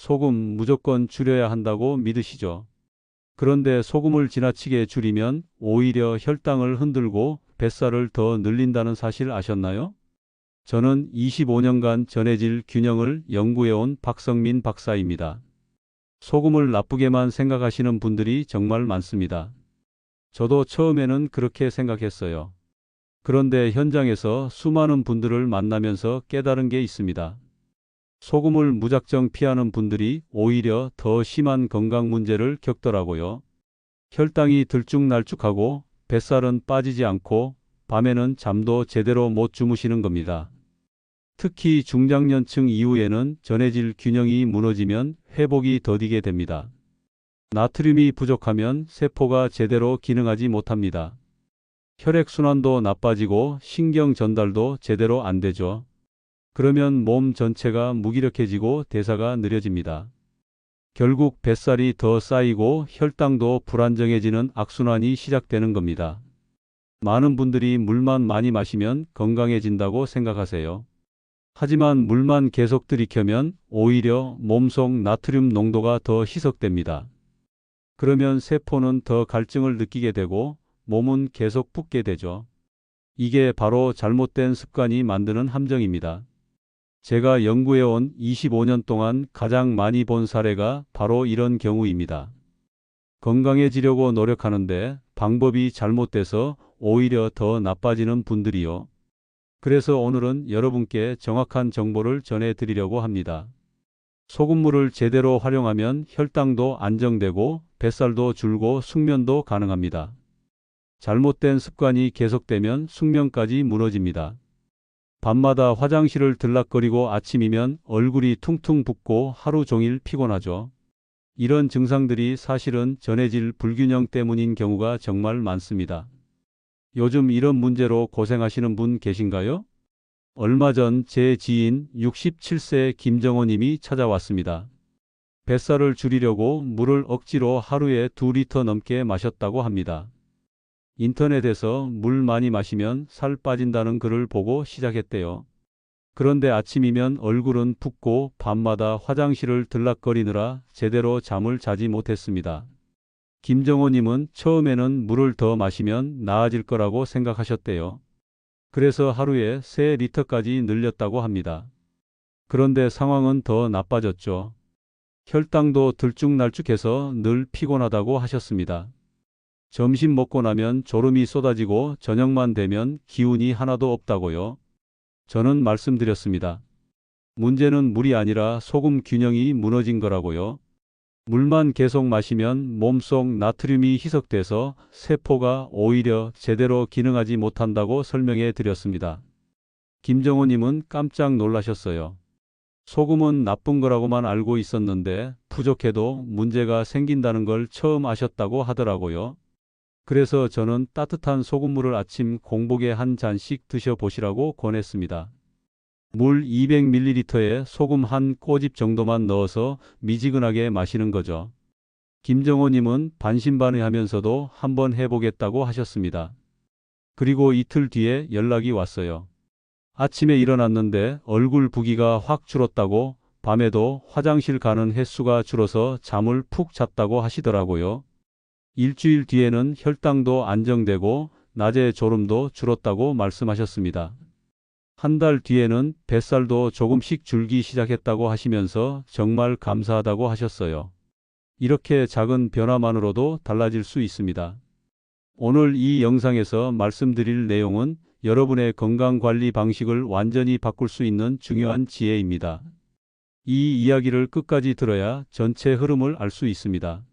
소금 무조건 줄여야 한다고 믿으시죠? 그런데 소금을 지나치게 줄이면 오히려 혈당을 흔들고 뱃살을 더 늘린다는 사실 아셨나요? 저는 25년간 전해질 균형을 연구해온 박성민 박사입니다. 소금을 나쁘게만 생각하시는 분들이 정말 많습니다. 저도 처음에는 그렇게 생각했어요. 그런데 현장에서 수많은 분들을 만나면서 깨달은 게 있습니다. 소금을 무작정 피하는 분들이 오히려 더 심한 건강 문제를 겪더라고요. 혈당이 들쭉날쭉하고 뱃살은 빠지지 않고 밤에는 잠도 제대로 못 주무시는 겁니다. 특히 중장년층 이후에는 전해질 균형이 무너지면 회복이 더디게 됩니다. 나트륨이 부족하면 세포가 제대로 기능하지 못합니다. 혈액순환도 나빠지고 신경 전달도 제대로 안 되죠. 그러면 몸 전체가 무기력해지고 대사가 느려집니다. 결국 뱃살이 더 쌓이고 혈당도 불안정해지는 악순환이 시작되는 겁니다. 많은 분들이 물만 많이 마시면 건강해진다고 생각하세요. 하지만 물만 계속 들이켜면 오히려 몸속 나트륨 농도가 더 희석됩니다. 그러면 세포는 더 갈증을 느끼게 되고 몸은 계속 붓게 되죠. 이게 바로 잘못된 습관이 만드는 함정입니다. 제가 연구해온 25년 동안 가장 많이 본 사례가 바로 이런 경우입니다. 건강해지려고 노력하는데 방법이 잘못돼서 오히려 더 나빠지는 분들이요. 그래서 오늘은 여러분께 정확한 정보를 전해드리려고 합니다. 소금물을 제대로 활용하면 혈당도 안정되고 뱃살도 줄고 숙면도 가능합니다. 잘못된 습관이 계속되면 숙면까지 무너집니다. 밤마다 화장실을 들락거리고 아침이면 얼굴이 퉁퉁 붓고 하루 종일 피곤하죠. 이런 증상들이 사실은 전해질 불균형 때문인 경우가 정말 많습니다. 요즘 이런 문제로 고생하시는 분 계신가요? 얼마 전 제 지인 67세 김정호 님이 찾아왔습니다. 뱃살을 줄이려고 물을 억지로 하루에 2리터 넘게 마셨다고 합니다. 인터넷에서 물 많이 마시면 살 빠진다는 글을 보고 시작했대요. 그런데 아침이면 얼굴은 붓고 밤마다 화장실을 들락거리느라 제대로 잠을 자지 못했습니다. 김정호님은 처음에는 물을 더 마시면 나아질 거라고 생각하셨대요. 그래서 하루에 3리터까지 늘렸다고 합니다. 그런데 상황은 더 나빠졌죠. 혈당도 들쭉날쭉해서 늘 피곤하다고 하셨습니다. 점심 먹고 나면 졸음이 쏟아지고 저녁만 되면 기운이 하나도 없다고요. 저는 말씀드렸습니다. 문제는 물이 아니라 소금 균형이 무너진 거라고요. 물만 계속 마시면 몸속 나트륨이 희석돼서 세포가 오히려 제대로 기능하지 못한다고 설명해 드렸습니다. 김정호님은 깜짝 놀라셨어요. 소금은 나쁜 거라고만 알고 있었는데 부족해도 문제가 생긴다는 걸 처음 아셨다고 하더라고요. 그래서 저는 따뜻한 소금물을 아침 공복에 한 잔씩 드셔보시라고 권했습니다. 물 200ml에 소금 한 꼬집 정도만 넣어서 미지근하게 마시는 거죠. 김정호님은 반신반의하면서도 한번 해보겠다고 하셨습니다. 그리고 이틀 뒤에 연락이 왔어요. 아침에 일어났는데 얼굴 부기가 확 줄었다고, 밤에도 화장실 가는 횟수가 줄어서 잠을 푹 잤다고 하시더라고요. 일주일 뒤에는 혈당도 안정되고 낮에 졸음도 줄었다고 말씀하셨습니다. 한 달 뒤에는 뱃살도 조금씩 줄기 시작했다고 하시면서 정말 감사하다고 하셨어요. 이렇게 작은 변화만으로도 달라질 수 있습니다. 오늘 이 영상에서 말씀드릴 내용은 여러분의 건강관리 방식을 완전히 바꿀 수 있는 중요한 지혜입니다. 이 이야기를 끝까지 들어야 전체 흐름을 알 수 있습니다.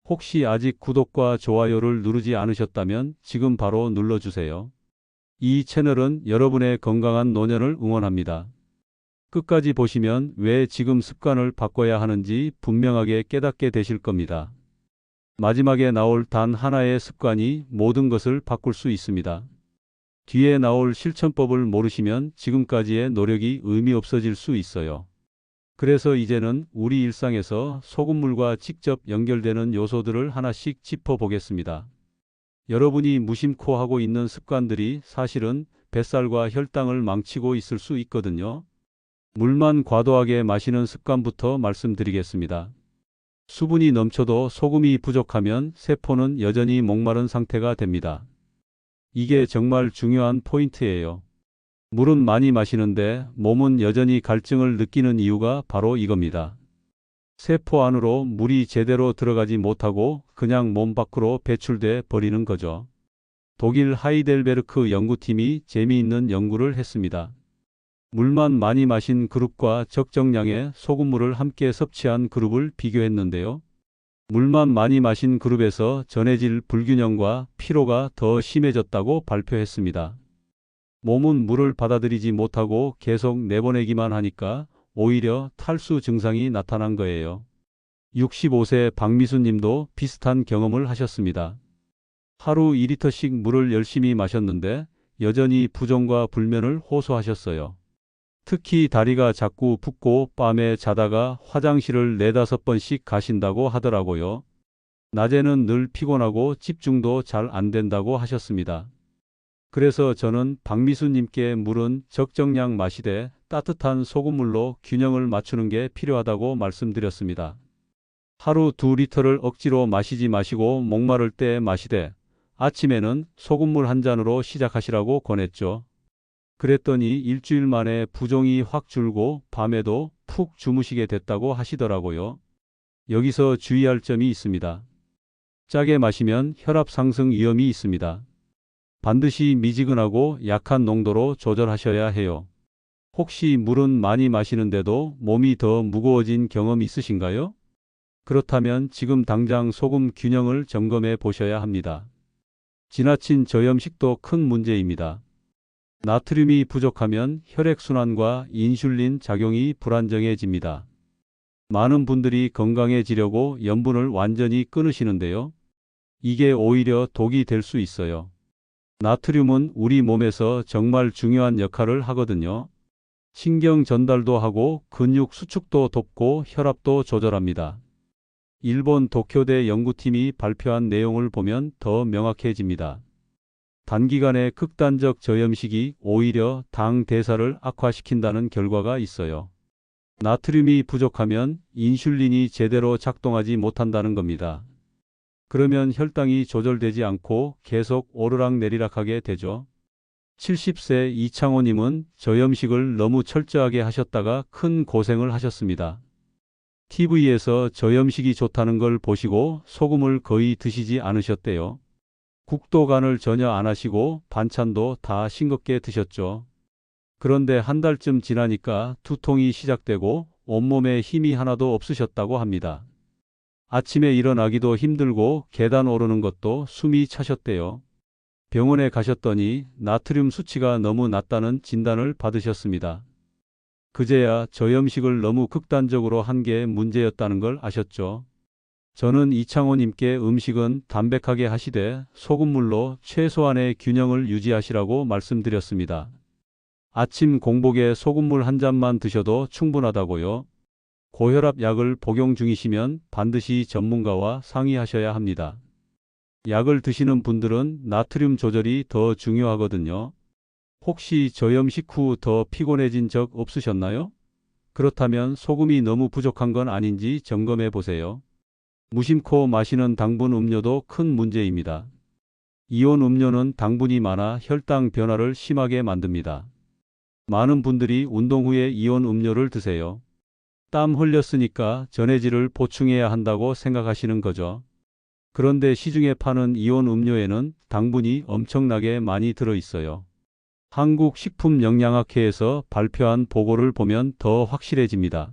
혹시 아직 구독과 좋아요를 누르지 않으셨다면 지금 바로 눌러주세요. 이 채널은 여러분의 건강한 노년을 응원합니다. 끝까지 보시면 왜 지금 습관을 바꿔야 하는지 분명하게 깨닫게 되실 겁니다. 마지막에 나올 단 하나의 습관이 모든 것을 바꿀 수 있습니다. 뒤에 나올 실천법을 모르시면 지금까지의 노력이 의미 없어질 수 있어요. 그래서 이제는 우리 일상에서 소금물과 직접 연결되는 요소들을 하나씩 짚어보겠습니다. 여러분이 무심코 하고 있는 습관들이 사실은 뱃살과 혈당을 망치고 있을 수 있거든요. 물만 과도하게 마시는 습관부터 말씀드리겠습니다. 수분이 넘쳐도 소금이 부족하면 세포는 여전히 목마른 상태가 됩니다. 이게 정말 중요한 포인트예요. 물은 많이 마시는데 몸은 여전히 갈증을 느끼는 이유가 바로 이겁니다. 세포 안으로 물이 제대로 들어가지 못하고 그냥 몸 밖으로 배출돼 버리는 거죠. 독일 하이델베르크 연구팀이 재미있는 연구를 했습니다. 물만 많이 마신 그룹과 적정량의 소금물을 함께 섭취한 그룹을 비교했는데요. 물만 많이 마신 그룹에서 전해질 불균형과 피로가 더 심해졌다고 발표했습니다. 몸은 물을 받아들이지 못하고 계속 내보내기만 하니까 오히려 탈수 증상이 나타난 거예요. 65세 박미수 님도 비슷한 경험을 하셨습니다. 하루 2리터씩 물을 열심히 마셨는데 여전히 부종과 불면을 호소하셨어요. 특히 다리가 자꾸 붓고 밤에 자다가 화장실을 4~5번씩 가신다고 하더라고요. 낮에는 늘 피곤하고 집중도 잘 안 된다고 하셨습니다. 그래서 저는 박미수님께 물은 적정량 마시되 따뜻한 소금물로 균형을 맞추는 게 필요하다고 말씀드렸습니다. 하루 2리터를 억지로 마시지 마시고 목마를 때 마시되 아침에는 소금물 한 잔으로 시작하시라고 권했죠. 그랬더니 일주일 만에 부종이 확 줄고 밤에도 푹 주무시게 됐다고 하시더라고요. 여기서 주의할 점이 있습니다. 짜게 마시면 혈압 상승 위험이 있습니다. 반드시 미지근하고 약한 농도로 조절하셔야 해요. 혹시 물은 많이 마시는데도 몸이 더 무거워진 경험 있으신가요? 그렇다면 지금 당장 소금 균형을 점검해 보셔야 합니다. 지나친 저염식도 큰 문제입니다. 나트륨이 부족하면 혈액순환과 인슐린 작용이 불안정해집니다. 많은 분들이 건강해지려고 염분을 완전히 끊으시는데요. 이게 오히려 독이 될 수 있어요. 나트륨은 우리 몸에서 정말 중요한 역할을 하거든요. 신경 전달도 하고 근육 수축도 돕고 혈압도 조절합니다. 일본 도쿄대 연구팀이 발표한 내용을 보면 더 명확해집니다. 단기간의 극단적 저염식이 오히려 당 대사를 악화시킨다는 결과가 있어요. 나트륨이 부족하면 인슐린이 제대로 작동하지 못한다는 겁니다. 그러면 혈당이 조절되지 않고 계속 오르락내리락하게 되죠. 70세 이창호님은 저염식을 너무 철저하게 하셨다가 큰 고생을 하셨습니다. TV에서 저염식이 좋다는 걸 보시고 소금을 거의 드시지 않으셨대요. 국도 간을 전혀 안 하시고 반찬도 다 싱겁게 드셨죠. 그런데 한 달쯤 지나니까 두통이 시작되고 온몸에 힘이 하나도 없으셨다고 합니다. 아침에 일어나기도 힘들고 계단 오르는 것도 숨이 차셨대요. 병원에 가셨더니 나트륨 수치가 너무 낮다는 진단을 받으셨습니다. 그제야 저염식을 너무 극단적으로 한 게 문제였다는 걸 아셨죠. 저는 이창호님께 음식은 담백하게 하시되 소금물로 최소한의 균형을 유지하시라고 말씀드렸습니다. 아침 공복에 소금물 한 잔만 드셔도 충분하다고요. 고혈압 약을 복용 중이시면 반드시 전문가와 상의하셔야 합니다. 약을 드시는 분들은 나트륨 조절이 더 중요하거든요. 혹시 저염식 후 더 피곤해진 적 없으셨나요? 그렇다면 소금이 너무 부족한 건 아닌지 점검해 보세요. 무심코 마시는 당분 음료도 큰 문제입니다. 이온 음료는 당분이 많아 혈당 변화를 심하게 만듭니다. 많은 분들이 운동 후에 이온 음료를 드세요. 땀 흘렸으니까 전해질을 보충해야 한다고 생각하시는 거죠. 그런데 시중에 파는 이온 음료에는 당분이 엄청나게 많이 들어 있어요. 한국식품영양학회에서 발표한 보고를 보면 더 확실해집니다.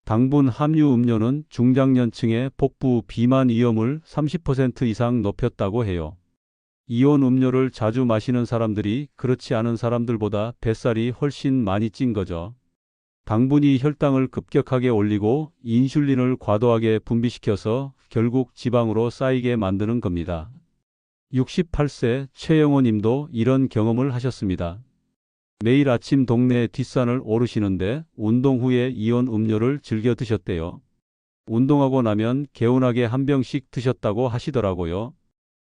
당분 함유 음료는 중장년층의 복부 비만 위험을 30% 이상 높였다고 해요. 이온 음료를 자주 마시는 사람들이 그렇지 않은 사람들보다 뱃살이 훨씬 많이 찐 거죠. 당분이 혈당을 급격하게 올리고 인슐린을 과도하게 분비시켜서 결국 지방으로 쌓이게 만드는 겁니다. 68세 최영호 님도 이런 경험을 하셨습니다. 매일 아침 동네 뒷산을 오르시는데 운동 후에 이온 음료를 즐겨 드셨대요. 운동하고 나면 개운하게 한 병씩 드셨다고 하시더라고요.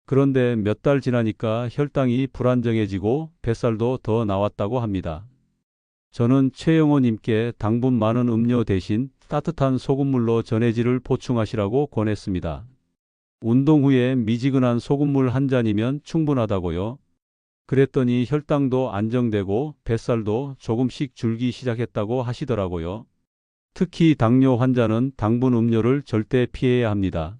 그런데 몇 달 지나니까 혈당이 불안정해지고 뱃살도 더 나왔다고 합니다. 저는 최영호님께 당분 많은 음료 대신 따뜻한 소금물로 전해질을 보충하시라고 권했습니다. 운동 후에 미지근한 소금물 한 잔이면 충분하다고요. 그랬더니 혈당도 안정되고 뱃살도 조금씩 줄기 시작했다고 하시더라고요. 특히 당뇨 환자는 당분 음료를 절대 피해야 합니다.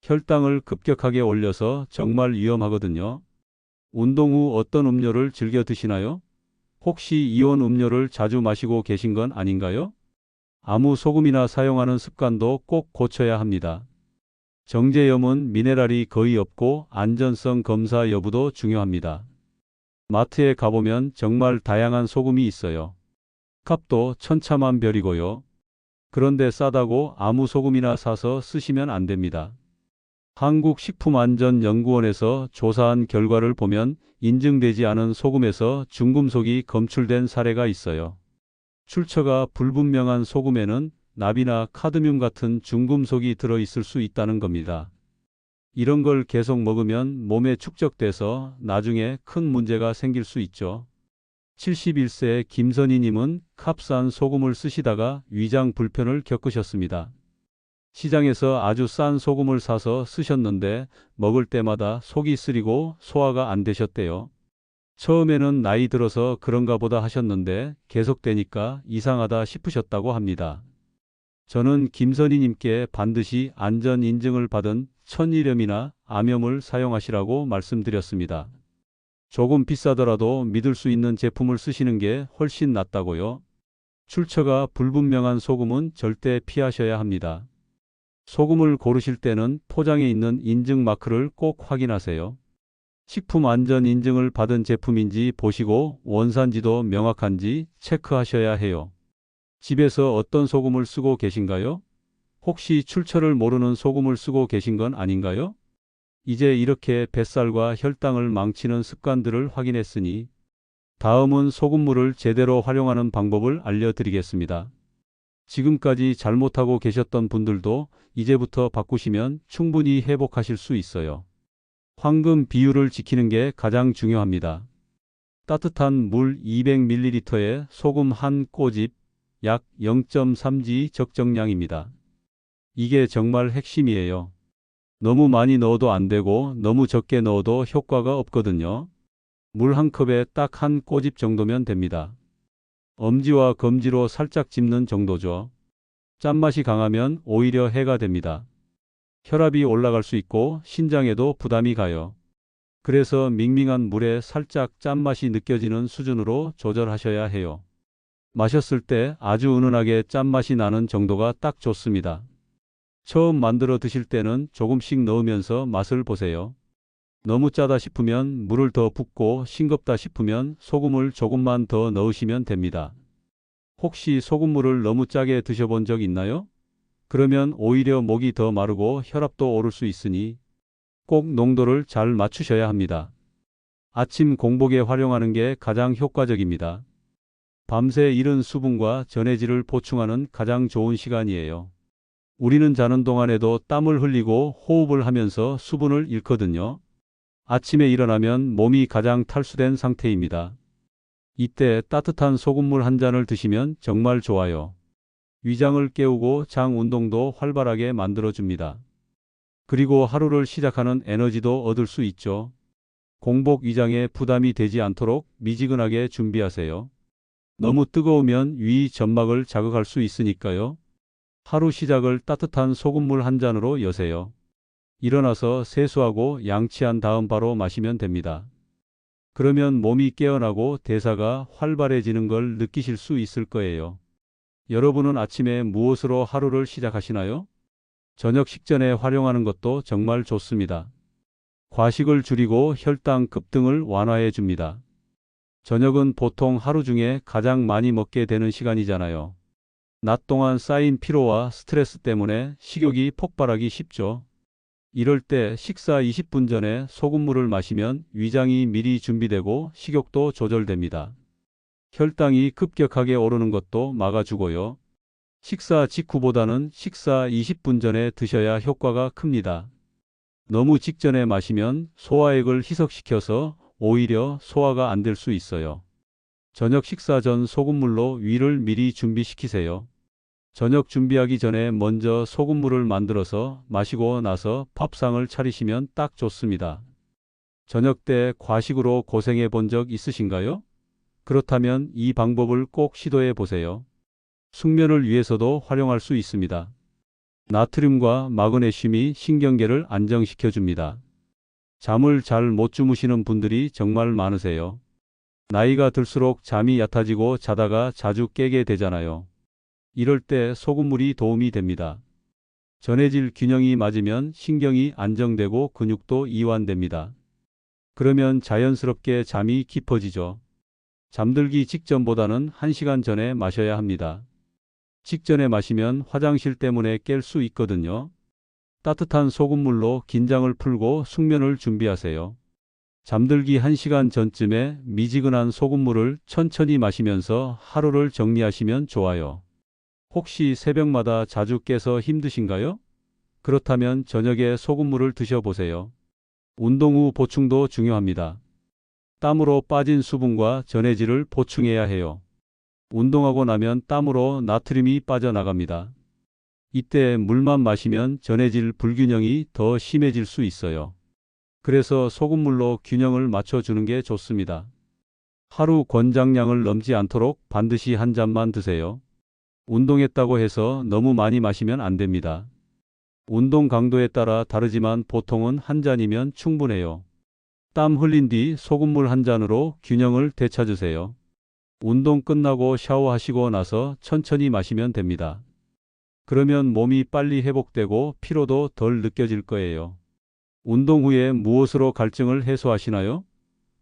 혈당을 급격하게 올려서 정말 위험하거든요. 운동 후 어떤 음료를 즐겨 드시나요? 혹시 이온 음료를 자주 마시고 계신 건 아닌가요? 아무 소금이나 사용하는 습관도 꼭 고쳐야 합니다. 정제염은 미네랄이 거의 없고 안전성 검사 여부도 중요합니다. 마트에 가보면 정말 다양한 소금이 있어요. 값도 천차만별이고요. 그런데 싸다고 아무 소금이나 사서 쓰시면 안 됩니다. 한국식품안전연구원에서 조사한 결과를 보면 인증되지 않은 소금에서 중금속이 검출된 사례가 있어요. 출처가 불분명한 소금에는 납이나 카드뮴 같은 중금속이 들어있을 수 있다는 겁니다. 이런 걸 계속 먹으면 몸에 축적돼서 나중에 큰 문제가 생길 수 있죠. 71세 김선희님은 값싼 소금을 쓰시다가 위장 불편을 겪으셨습니다. 시장에서 아주 싼 소금을 사서 쓰셨는데 먹을 때마다 속이 쓰리고 소화가 안 되셨대요. 처음에는 나이 들어서 그런가 보다 하셨는데 계속되니까 이상하다 싶으셨다고 합니다. 저는 김선희님께 반드시 안전 인증을 받은 천일염이나 암염을 사용하시라고 말씀드렸습니다. 조금 비싸더라도 믿을 수 있는 제품을 쓰시는 게 훨씬 낫다고요. 출처가 불분명한 소금은 절대 피하셔야 합니다. 소금을 고르실 때는 포장에 있는 인증 마크를 꼭 확인하세요. 식품 안전 인증을 받은 제품인지 보시고 원산지도 명확한지 체크하셔야 해요. 집에서 어떤 소금을 쓰고 계신가요? 혹시 출처를 모르는 소금을 쓰고 계신 건 아닌가요? 이제 이렇게 뱃살과 혈당을 망치는 습관들을 확인했으니 다음은 소금물을 제대로 활용하는 방법을 알려드리겠습니다. 지금까지 잘못하고 계셨던 분들도 이제부터 바꾸시면 충분히 회복하실 수 있어요. 황금 비율을 지키는 게 가장 중요합니다. 따뜻한 물 200ml에 소금 한 꼬집, 약 0.3g 적정량입니다. 이게 정말 핵심이에요. 너무 많이 넣어도 안 되고 너무 적게 넣어도 효과가 없거든요. 물 한 컵에 딱 한 꼬집 정도면 됩니다. 엄지와 검지로 살짝 짚는 정도죠. 짠맛이 강하면 오히려 해가 됩니다. 혈압이 올라갈 수 있고 신장에도 부담이 가요. 그래서 밍밍한 물에 살짝 짠맛이 느껴지는 수준으로 조절하셔야 해요. 마셨을 때 아주 은은하게 짠맛이 나는 정도가 딱 좋습니다. 처음 만들어 드실 때는 조금씩 넣으면서 맛을 보세요. 너무 짜다 싶으면 물을 더 붓고 싱겁다 싶으면 소금을 조금만 더 넣으시면 됩니다. 혹시 소금물을 너무 짜게 드셔본 적 있나요? 그러면 오히려 목이 더 마르고 혈압도 오를 수 있으니 꼭 농도를 잘 맞추셔야 합니다. 아침 공복에 활용하는 게 가장 효과적입니다. 밤새 이른 수분과 전해질을 보충하는 가장 좋은 시간이에요. 우리는 자는 동안에도 땀을 흘리고 호흡을 하면서 수분을 잃거든요. 아침에 일어나면 몸이 가장 탈수된 상태입니다. 이때 따뜻한 소금물 한 잔을 드시면 정말 좋아요. 위장을 깨우고 장 운동도 활발하게 만들어줍니다. 그리고 하루를 시작하는 에너지도 얻을 수 있죠. 공복 위장에 부담이 되지 않도록 미지근하게 준비하세요. 너무 뜨거우면 위 점막을 자극할 수 있으니까요. 하루 시작을 따뜻한 소금물 한 잔으로 여세요. 일어나서 세수하고 양치한 다음 바로 마시면 됩니다. 그러면 몸이 깨어나고 대사가 활발해지는 걸 느끼실 수 있을 거예요. 여러분은 아침에 무엇으로 하루를 시작하시나요? 저녁 식전에 활용하는 것도 정말 좋습니다. 과식을 줄이고 혈당 급등을 완화해 줍니다. 저녁은 보통 하루 중에 가장 많이 먹게 되는 시간이잖아요. 낮 동안 쌓인 피로와 스트레스 때문에 식욕이 폭발하기 쉽죠. 이럴 때 식사 20분 전에 소금물을 마시면 위장이 미리 준비되고 식욕도 조절됩니다. 혈당이 급격하게 오르는 것도 막아주고요. 식사 직후보다는 식사 20분 전에 드셔야 효과가 큽니다. 너무 직전에 마시면 소화액을 희석시켜서 오히려 소화가 안 될 수 있어요. 저녁 식사 전 소금물로 위를 미리 준비시키세요. 저녁 준비하기 전에 먼저 소금물을 만들어서 마시고 나서 밥상을 차리시면 딱 좋습니다. 저녁 때 과식으로 고생해 본 적 있으신가요? 그렇다면 이 방법을 꼭 시도해 보세요. 숙면을 위해서도 활용할 수 있습니다. 나트륨과 마그네슘이 신경계를 안정시켜 줍니다. 잠을 잘 못 주무시는 분들이 정말 많으세요. 나이가 들수록 잠이 얕아지고 자다가 자주 깨게 되잖아요. 이럴 때 소금물이 도움이 됩니다. 전해질 균형이 맞으면 신경이 안정되고 근육도 이완됩니다. 그러면 자연스럽게 잠이 깊어지죠. 잠들기 직전보다는 1시간 전에 마셔야 합니다. 직전에 마시면 화장실 때문에 깰 수 있거든요. 따뜻한 소금물로 긴장을 풀고 숙면을 준비하세요. 잠들기 1시간 전쯤에 미지근한 소금물을 천천히 마시면서 하루를 정리하시면 좋아요. 혹시 새벽마다 자주 깨서 힘드신가요? 그렇다면 저녁에 소금물을 드셔보세요. 운동 후 보충도 중요합니다. 땀으로 빠진 수분과 전해질을 보충해야 해요. 운동하고 나면 땀으로 나트륨이 빠져나갑니다. 이때 물만 마시면 전해질 불균형이 더 심해질 수 있어요. 그래서 소금물로 균형을 맞춰주는 게 좋습니다. 하루 권장량을 넘지 않도록 반드시 한 잔만 드세요. 운동했다고 해서 너무 많이 마시면 안 됩니다. 운동 강도에 따라 다르지만 보통은 한 잔이면 충분해요. 땀 흘린 뒤 소금물 한 잔으로 균형을 되찾으세요. 운동 끝나고 샤워하시고 나서 천천히 마시면 됩니다. 그러면 몸이 빨리 회복되고 피로도 덜 느껴질 거예요. 운동 후에 무엇으로 갈증을 해소하시나요?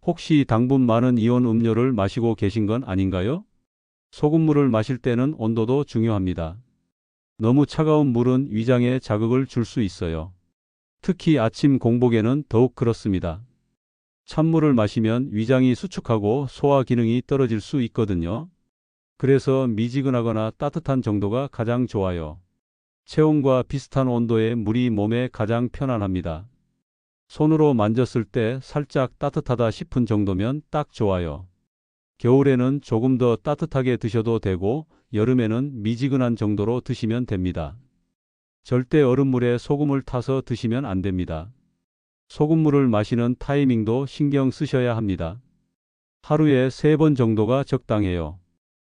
혹시 당분 많은 이온 음료를 마시고 계신 건 아닌가요? 소금물을 마실 때는 온도도 중요합니다. 너무 차가운 물은 위장에 자극을 줄 수 있어요. 특히 아침 공복에는 더욱 그렇습니다. 찬물을 마시면 위장이 수축하고 소화 기능이 떨어질 수 있거든요. 그래서 미지근하거나 따뜻한 정도가 가장 좋아요. 체온과 비슷한 온도의 물이 몸에 가장 편안합니다. 손으로 만졌을 때 살짝 따뜻하다 싶은 정도면 딱 좋아요. 겨울에는 조금 더 따뜻하게 드셔도 되고 여름에는 미지근한 정도로 드시면 됩니다. 절대 얼음물에 소금을 타서 드시면 안 됩니다. 소금물을 마시는 타이밍도 신경 쓰셔야 합니다. 하루에 3번 정도가 적당해요.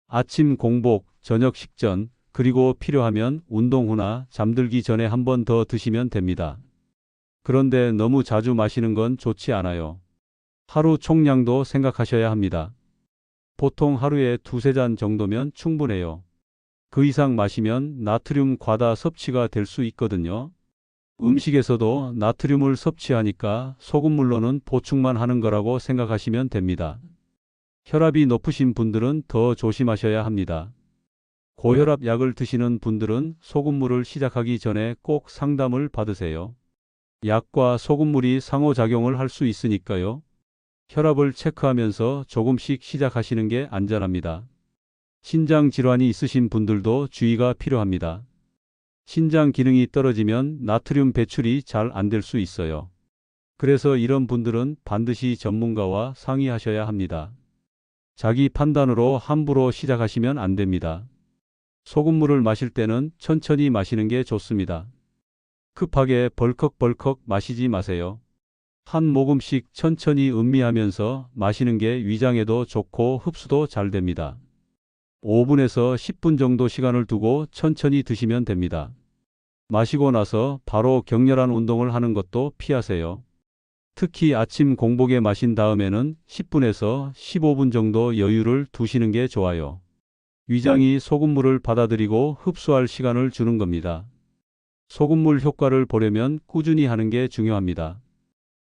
아침 공복, 저녁 식전, 그리고 필요하면 운동 후나 잠들기 전에 한 번 더 드시면 됩니다. 그런데 너무 자주 마시는 건 좋지 않아요. 하루 총량도 생각하셔야 합니다. 보통 하루에 2~3잔 정도면 충분해요. 그 이상 마시면 나트륨 과다 섭취가 될 수 있거든요. 음식에서도 나트륨을 섭취하니까 소금물로는 보충만 하는 거라고 생각하시면 됩니다. 혈압이 높으신 분들은 더 조심하셔야 합니다. 고혈압 약을 드시는 분들은 소금물을 시작하기 전에 꼭 상담을 받으세요. 약과 소금물이 상호작용을 할 수 있으니까요. 혈압을 체크하면서 조금씩 시작하시는 게 안전합니다. 신장 질환이 있으신 분들도 주의가 필요합니다. 신장 기능이 떨어지면 나트륨 배출이 잘 안 될 수 있어요. 그래서 이런 분들은 반드시 전문가와 상의하셔야 합니다. 자기 판단으로 함부로 시작하시면 안 됩니다. 소금물을 마실 때는 천천히 마시는 게 좋습니다. 급하게 벌컥벌컥 마시지 마세요. 한 모금씩 천천히 음미하면서 마시는 게 위장에도 좋고 흡수도 잘 됩니다. 5분에서 10분 정도 시간을 두고 천천히 드시면 됩니다. 마시고 나서 바로 격렬한 운동을 하는 것도 피하세요. 특히 아침 공복에 마신 다음에는 10분에서 15분 정도 여유를 두시는 게 좋아요. 위장이 소금물을 받아들이고 흡수할 시간을 주는 겁니다. 소금물 효과를 보려면 꾸준히 하는 게 중요합니다.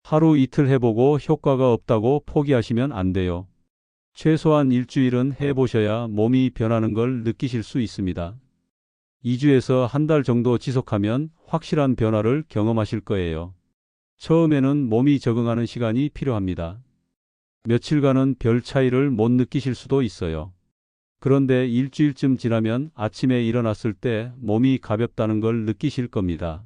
하루 이틀 해보고 효과가 없다고 포기하시면 안 돼요. 최소한 일주일은 해보셔야 몸이 변하는 걸 느끼실 수 있습니다. 2주에서 한 달 정도 지속하면 확실한 변화를 경험하실 거예요. 처음에는 몸이 적응하는 시간이 필요합니다. 며칠간은 별 차이를 못 느끼실 수도 있어요. 그런데 일주일쯤 지나면 아침에 일어났을 때 몸이 가볍다는 걸 느끼실 겁니다.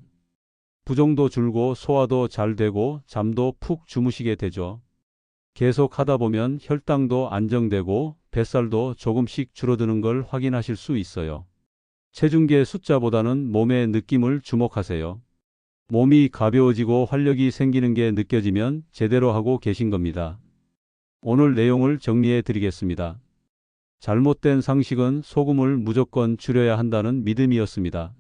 부종도 줄고 소화도 잘 되고 잠도 푹 주무시게 되죠. 계속 하다 보면 혈당도 안정되고 뱃살도 조금씩 줄어드는 걸 확인하실 수 있어요. 체중계 숫자보다는 몸의 느낌을 주목하세요. 몸이 가벼워지고 활력이 생기는 게 느껴지면 제대로 하고 계신 겁니다. 오늘 내용을 정리해 드리겠습니다. 잘못된 상식은 소금을 무조건 줄여야 한다는 믿음이었습니다.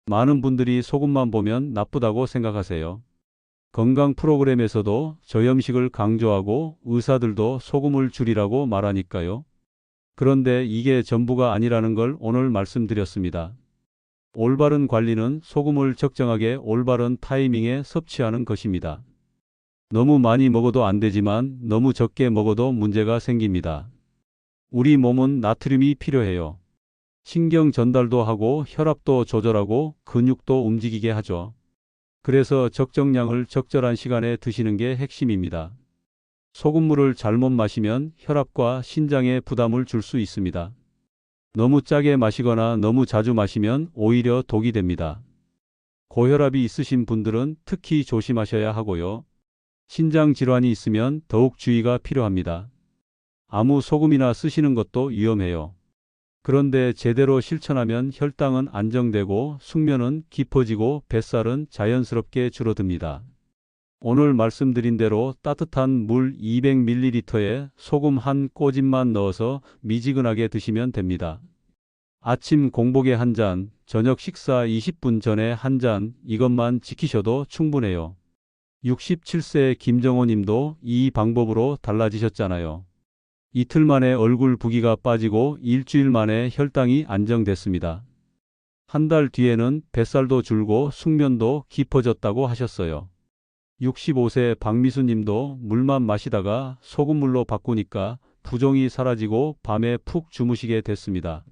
많은 분들이 소금만 보면 나쁘다고 생각하세요. 건강 프로그램에서도 저염식을 강조하고 의사들도 소금을 줄이라고 말하니까요. 그런데 이게 전부가 아니라는 걸 오늘 말씀드렸습니다. 올바른 관리는 소금을 적정하게 올바른 타이밍에 섭취하는 것입니다. 너무 많이 먹어도 안 되지만 너무 적게 먹어도 문제가 생깁니다. 우리 몸은 나트륨이 필요해요. 신경 전달도 하고 혈압도 조절하고 근육도 움직이게 하죠. 그래서 적정량을 적절한 시간에 드시는 게 핵심입니다. 소금물을 잘못 마시면 혈압과 신장에 부담을 줄 수 있습니다. 너무 짜게 마시거나 너무 자주 마시면 오히려 독이 됩니다. 고혈압이 있으신 분들은 특히 조심하셔야 하고요. 신장 질환이 있으면 더욱 주의가 필요합니다. 아무 소금이나 쓰시는 것도 위험해요. 그런데 제대로 실천하면 혈당은 안정되고 숙면은 깊어지고 뱃살은 자연스럽게 줄어듭니다. 오늘 말씀드린 대로 따뜻한 물 200ml에 소금 한 꼬집만 넣어서 미지근하게 드시면 됩니다. 아침 공복에 한 잔, 저녁 식사 20분 전에 한 잔, 이것만 지키셔도 충분해요. 67세 김정호 님도 이 방법으로 달라지셨잖아요. 이틀 만에 얼굴 부기가 빠지고 일주일 만에 혈당이 안정됐습니다. 한 달 뒤에는 뱃살도 줄고 숙면도 깊어졌다고 하셨어요. 65세 박미수 님도 물만 마시다가 소금물로 바꾸니까 부종이 사라지고 밤에 푹 주무시게 됐습니다.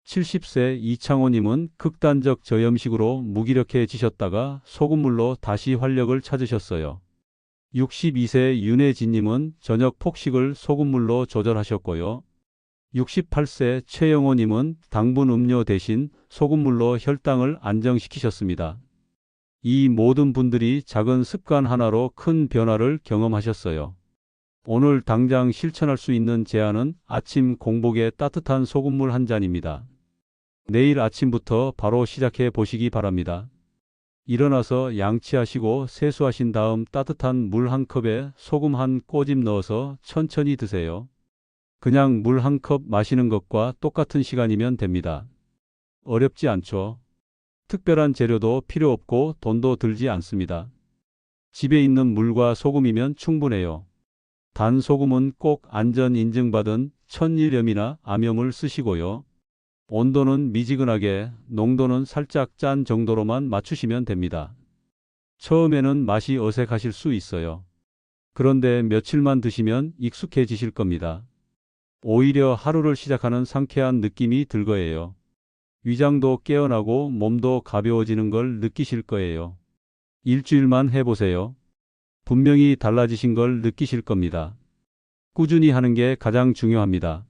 70세 이창호 님은 극단적 저염식으로 무기력해지셨다가 소금물로 다시 활력을 찾으셨어요. 62세 윤혜진 님은 저녁 폭식을 소금물로 조절하셨고요. 68세 최영호 님은 당분 음료 대신 소금물로 혈당을 안정시키셨습니다. 이 모든 분들이 작은 습관 하나로 큰 변화를 경험하셨어요. 오늘 당장 실천할 수 있는 제안은 아침 공복에 따뜻한 소금물 한 잔입니다. 내일 아침부터 바로 시작해 보시기 바랍니다. 일어나서 양치하시고 세수하신 다음 따뜻한 물 한 컵에 소금 한 꼬집 넣어서 천천히 드세요. 그냥 물 한 컵 마시는 것과 똑같은 시간이면 됩니다. 어렵지 않죠? 특별한 재료도 필요 없고 돈도 들지 않습니다. 집에 있는 물과 소금이면 충분해요. 단 소금은 꼭 안전 인증받은 천일염이나 암염을 쓰시고요. 온도는 미지근하게, 농도는 살짝 짠 정도로만 맞추시면 됩니다. 처음에는 맛이 어색하실 수 있어요. 그런데 며칠만 드시면 익숙해지실 겁니다. 오히려 하루를 시작하는 상쾌한 느낌이 들 거예요. 위장도 깨어나고 몸도 가벼워지는 걸 느끼실 거예요. 일주일만 해보세요. 분명히 달라지신 걸 느끼실 겁니다. 꾸준히 하는 게 가장 중요합니다.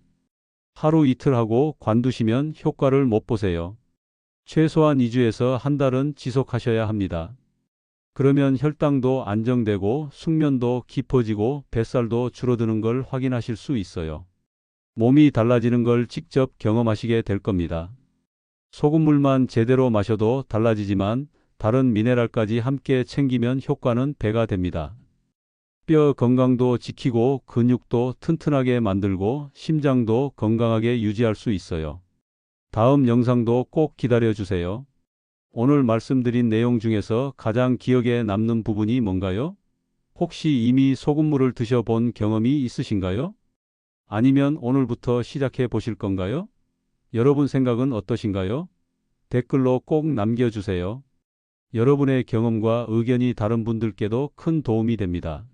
하루 이틀 하고 관두시면 효과를 못 보세요. 최소한 2주에서 한 달은 지속하셔야 합니다. 그러면 혈당도 안정되고 숙면도 깊어지고 뱃살도 줄어드는 걸 확인하실 수 있어요. 몸이 달라지는 걸 직접 경험하시게 될 겁니다. 소금물만 제대로 마셔도 달라지지만 다른 미네랄까지 함께 챙기면 효과는 배가 됩니다. 뼈 건강도 지키고 근육도 튼튼하게 만들고 심장도 건강하게 유지할 수 있어요. 다음 영상도 꼭 기다려 주세요. 오늘 말씀드린 내용 중에서 가장 기억에 남는 부분이 뭔가요? 혹시 이미 소금물을 드셔본 경험이 있으신가요? 아니면 오늘부터 시작해 보실 건가요? 여러분 생각은 어떠신가요? 댓글로 꼭 남겨주세요. 여러분의 경험과 의견이 다른 분들께도 큰 도움이 됩니다.